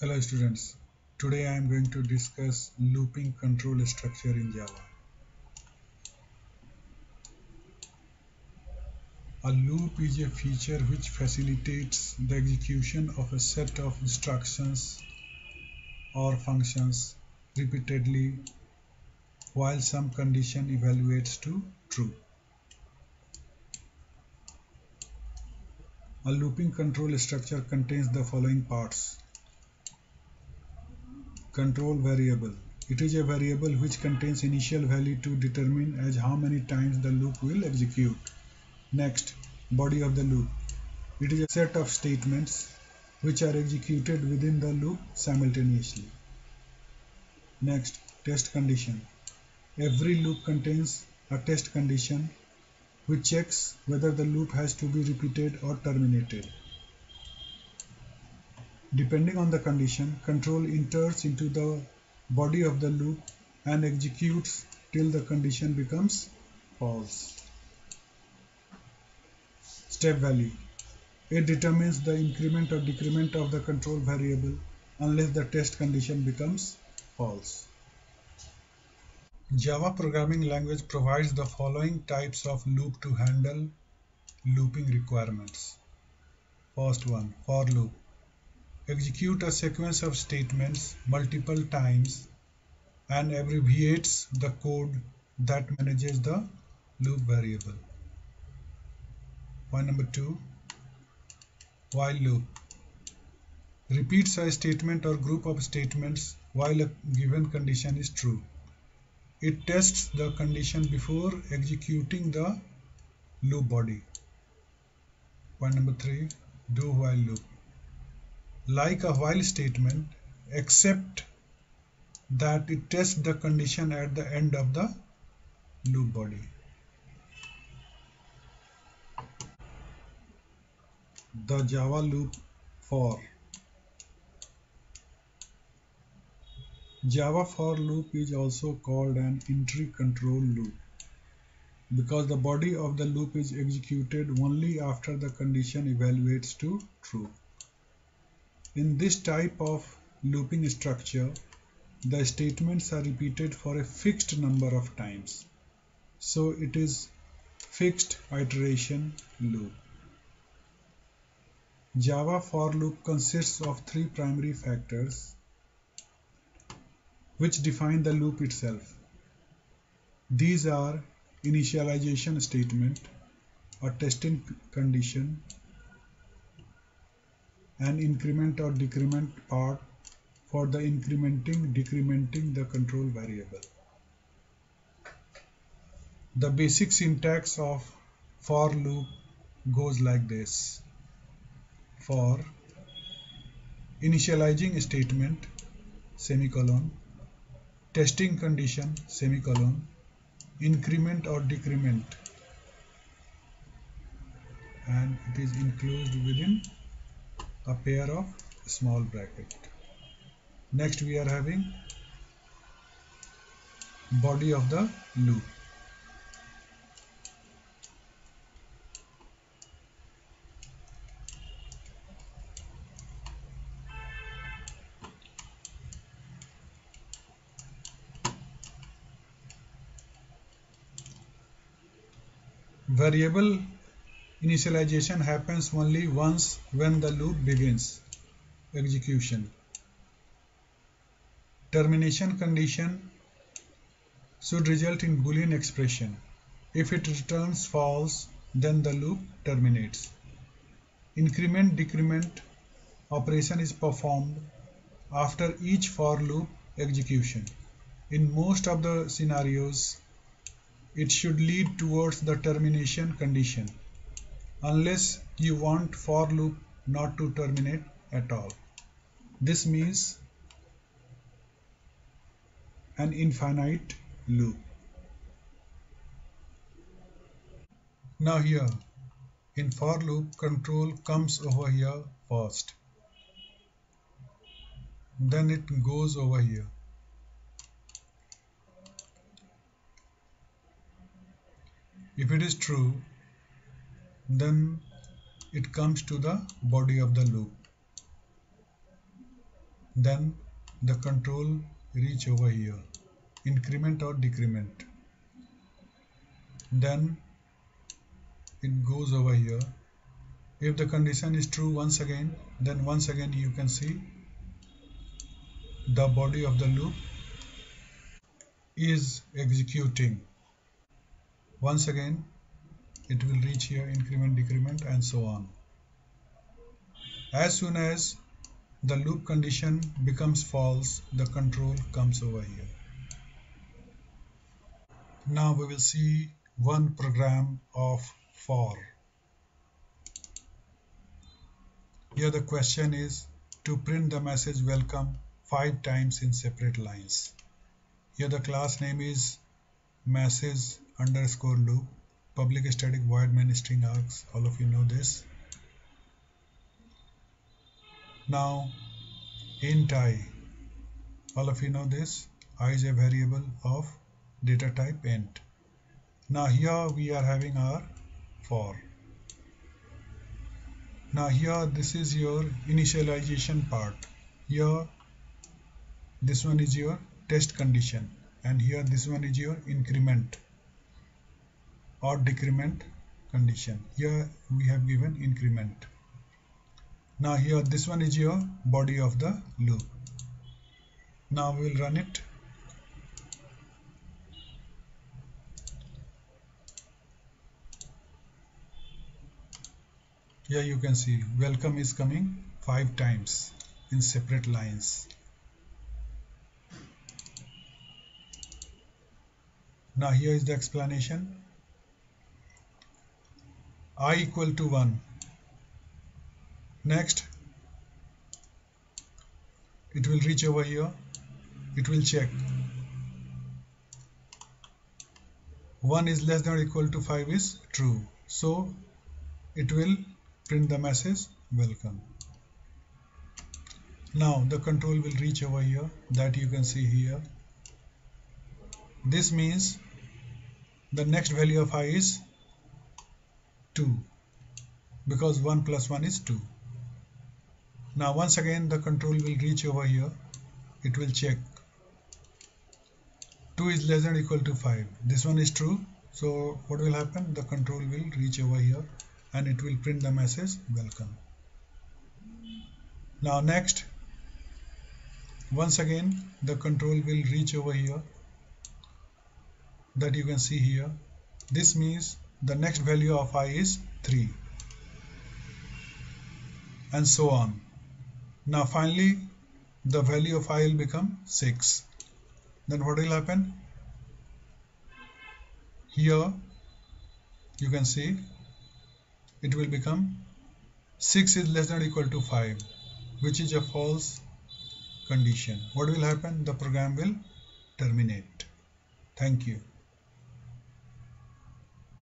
Hello students, today I am going to discuss looping control structure in Java. A loop is a feature which facilitates the execution of a set of instructions or functions repeatedly while some condition evaluates to true. A looping control structure contains the following parts. Control variable. It is a variable which contains initial value to determine as how many times the loop will execute. Next, body of the loop. It is a set of statements which are executed within the loop simultaneously. Next, test condition. Every loop contains a test condition which checks whether the loop has to be repeated or terminated. Depending on the condition, control enters into the body of the loop and executes till the condition becomes false. Step value. It determines the increment or decrement of the control variable unless the test condition becomes false. Java programming language provides the following types of loop to handle looping requirements. First one, for loop. Execute a sequence of statements multiple times and abbreviates the code that manages the loop variable. Point number two, while loop. Repeats a statement or group of statements while a given condition is true. It tests the condition before executing the loop body. Point number three, do while loop. Like a while statement, except that it tests the condition at the end of the loop body. The Java loop for. Java for loop is also called an entry control loop because the body of the loop is executed only after the condition evaluates to true. In this type of looping structure, the statements are repeated for a fixed number of times. So it is fixed iteration loop. Java for loop consists of three primary factors which define the loop itself. These are initialization statement, a testing condition, an increment or decrement part for the decrementing the control variable. The basic syntax of for loop goes like this. For initializing statement, semicolon, testing condition, semicolon, increment or decrement, and it is enclosed within a pair of small bracket. Next we are having body of the loop. Variable initialization happens only once when the loop begins execution. Termination condition should result in Boolean expression. If it returns false, then the loop terminates. Increment decrement operation is performed after each for loop execution. In most of the scenarios, it should lead towards the termination condition, unless you want for loop not to terminate at all. This means an infinite loop. Now here, in for loop, control comes over here first. Then it goes over here. If it is true, then it comes to the body of the loop. then the control reach over here, increment or decrement, then it goes over here. If the condition is true once again, then once again you can see the body of the loop is executing. Once again it will reach here, increment, decrement, and so on. As soon as the loop condition becomes false, the control comes over here. Now we will see one program of for. Here the question is to print the message welcome 5 times in separate lines. Here the class name is message underscore loop, public static void main string args. All of you know this. Now int I, all of you know this. I is a variable of data type int. Now here we are having our for. Now here this is your initialization part. Here this one is your test condition, and here this one is your increment or decrement condition. Here we have given increment. Now here this one is your body of the loop. Now we will run it. Here you can see welcome is coming 5 times in separate lines. Now here is the explanation. I equal to 1. Next it will reach over here. It will check 1 is less than or equal to 5 is true. So it will print the message welcome. Now the control will reach over here, that you can see here. This means the next value of I is 2, because 1 plus 1 is 2. Now once again the control will reach over here. It will check 2 is less than or equal to 5. This one is true. So what will happen? The control will reach over here and it will print the message welcome. Now next, once again the control will reach over here, that you can see here. This means the next value of I is 3, and so on. Now finally the value of I will become 6. Then what will happen? Here you can see it will become 6 is less than or equal to 5, which is a false condition. What will happen? The program will terminate. Thank you.